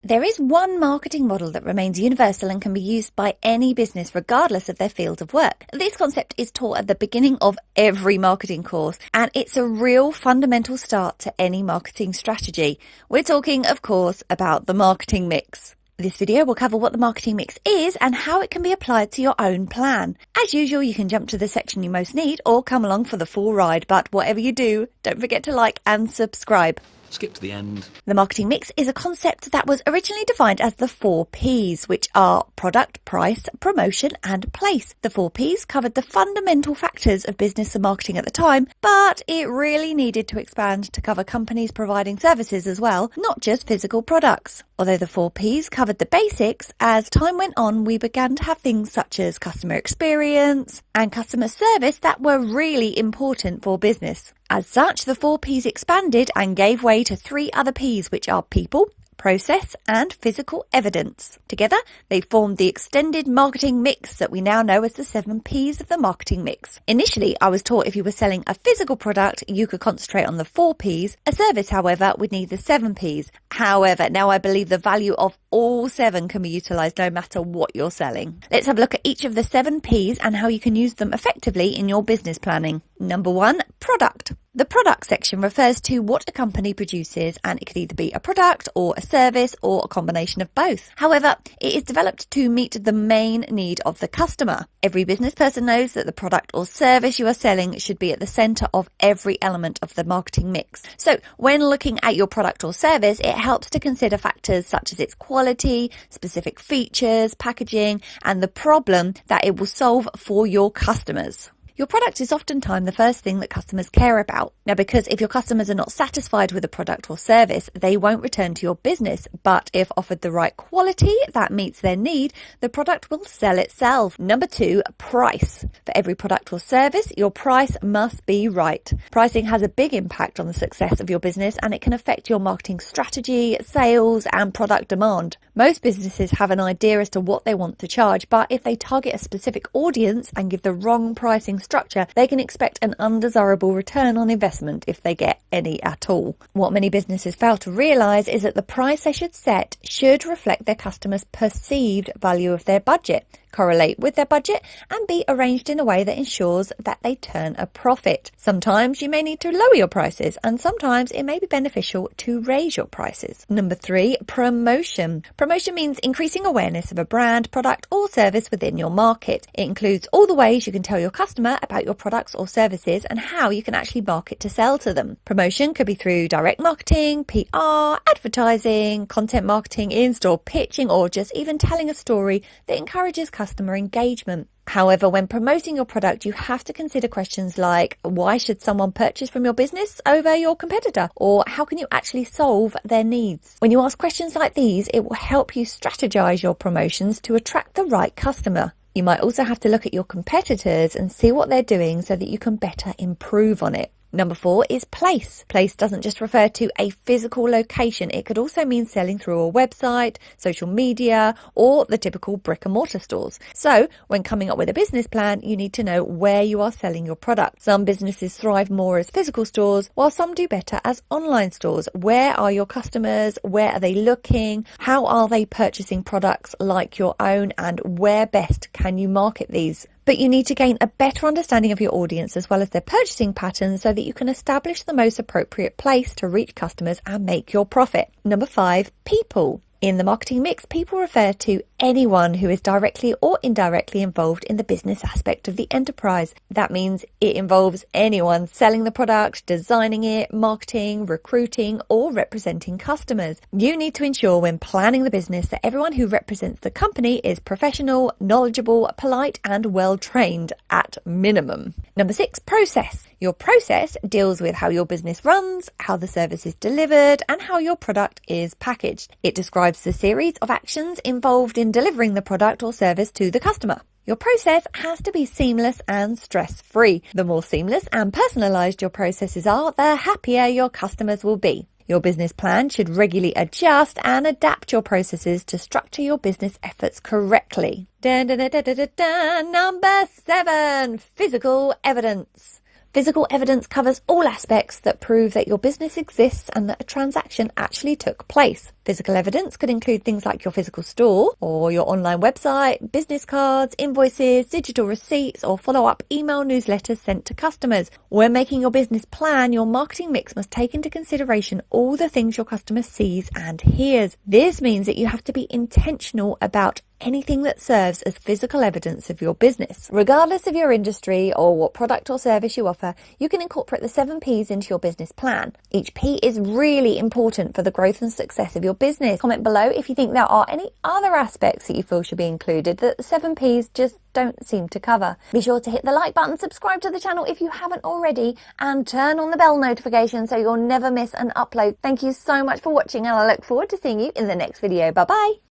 There is one marketing model that remains universal and can be used by any business regardless of their field of work. This concept is taught at the beginning of every marketing course, and it's a real fundamental start to any marketing strategy. We're talking, of course, about the marketing mix. This video will cover what the marketing mix is and how it can be applied to your own plan. As usual, you can jump to the section you most need or come along for the full ride, but whatever you do, don't forget to like and subscribe. Skip to the end. The marketing mix is a concept that was originally defined as the 4P's, which are product, price, promotion, and place. The 4P's covered the fundamental factors of business and marketing at the time, but it really needed to expand to cover companies providing services as well, not just physical products. Although the 4P's covered the basics, as time went on, we began to have things such as customer experience and customer service that were really important for business. As such, the 4P's expanded and gave way to 3 other P's, which are people, process, and physical evidence. Together, they formed the extended marketing mix that we now know as the 7P's of the marketing mix. Initially, I was taught if you were selling a physical product, you could concentrate on the 4P's. A service, however, would need the 7P's. However, now I believe the value of all 7 can be utilised no matter what you're selling. Let's have a look at each of the 7P's and how you can use them effectively in your business planning. Number 1, product. The product section refers to what a company produces, and it could either be a product or a service or a combination of both. However, it is developed to meet the main need of the customer. Every business person knows that the product or service you are selling should be at the centre of every element of the marketing mix. So when looking at your product or service, it helps to consider factors such as its quality, specific features, packaging, and the problem that it will solve for your customers. Your product is oftentimes the first thing that customers care about. Now, because if your customers are not satisfied with a product or service, they won't return to your business. But if offered the right quality that meets their need, the product will sell itself. Number 2, price. For every product or service, your price must be right. Pricing has a big impact on the success of your business, and it can affect your marketing strategy, sales, and product demand. Most businesses have an idea as to what they want to charge, but if they target a specific audience and give the wrong pricing structure, they can expect an undesirable return on investment if they get any at all. What many businesses fail to realise is that the price they should set should reflect their customers' perceived value of their budget, correlate with their budget, and be arranged in a way that ensures that they turn a profit. Sometimes you may need to lower your prices, and sometimes it may be beneficial to raise your prices. Number 3, promotion. Promotion means increasing awareness of a brand, product, or service within your market. It includes all the ways you can tell your customer about your products or services and how you can actually market to sell to them. Promotion could be through direct marketing, PR, advertising, content marketing, in-store pitching, or just even telling a story that encourages customer engagement. However, when promoting your product, you have to consider questions like, why should someone purchase from your business over your competitor? Or how can you actually solve their needs? When you ask questions like these, it will help you strategize your promotions to attract the right customer. You might also have to look at your competitors and see what they're doing so that you can better improve on it. Number 4 is place. Place doesn't just refer to a physical location. It could also mean selling through a website, social media, or the typical brick and mortar stores. So when coming up with a business plan, you need to know where you are selling your product. Some businesses thrive more as physical stores, while some do better as online stores. Where are your customers? Where are they looking? How are they purchasing products like your own? And where best can you market these? But you need to gain a better understanding of your audience as well as their purchasing patterns so that you can establish the most appropriate place to reach customers and make your profit. Number 5, people. In the marketing mix, people refer to anyone who is directly or indirectly involved in the business aspect of the enterprise. That means it involves anyone selling the product, designing it, marketing, recruiting, or representing customers. You need to ensure when planning the business that everyone who represents the company is professional, knowledgeable, polite, and well-trained at minimum. Number 6, process. Your process deals with how your business runs, how the service is delivered, and how your product is packaged. It describes the series of actions involved in delivering the product or service to the customer. Your process has to be seamless and stress-free. The more seamless and personalised your processes are, the happier your customers will be. Your business plan should regularly adjust and adapt your processes to structure your business efforts correctly. Number 7, physical evidence. Physical evidence covers all aspects that prove that your business exists and that a transaction actually took place. Physical evidence could include things like your physical store or your online website, business cards, invoices, digital receipts, or follow-up email newsletters sent to customers. When making your business plan, your marketing mix must take into consideration all the things your customer sees and hears. This means that you have to be intentional about anything that serves as physical evidence of your business. Regardless of your industry or what product or service you offer, you can incorporate the 7P's into your business plan. Each P is really important for the growth and success of your business. Comment below if you think there are any other aspects that you feel should be included that the 7P's just don't seem to cover. Be sure to hit the like button, subscribe to the channel if you haven't already, and turn on the bell notification so you'll never miss an upload. Thank you so much for watching, and I look forward to seeing you in the next video. Bye bye.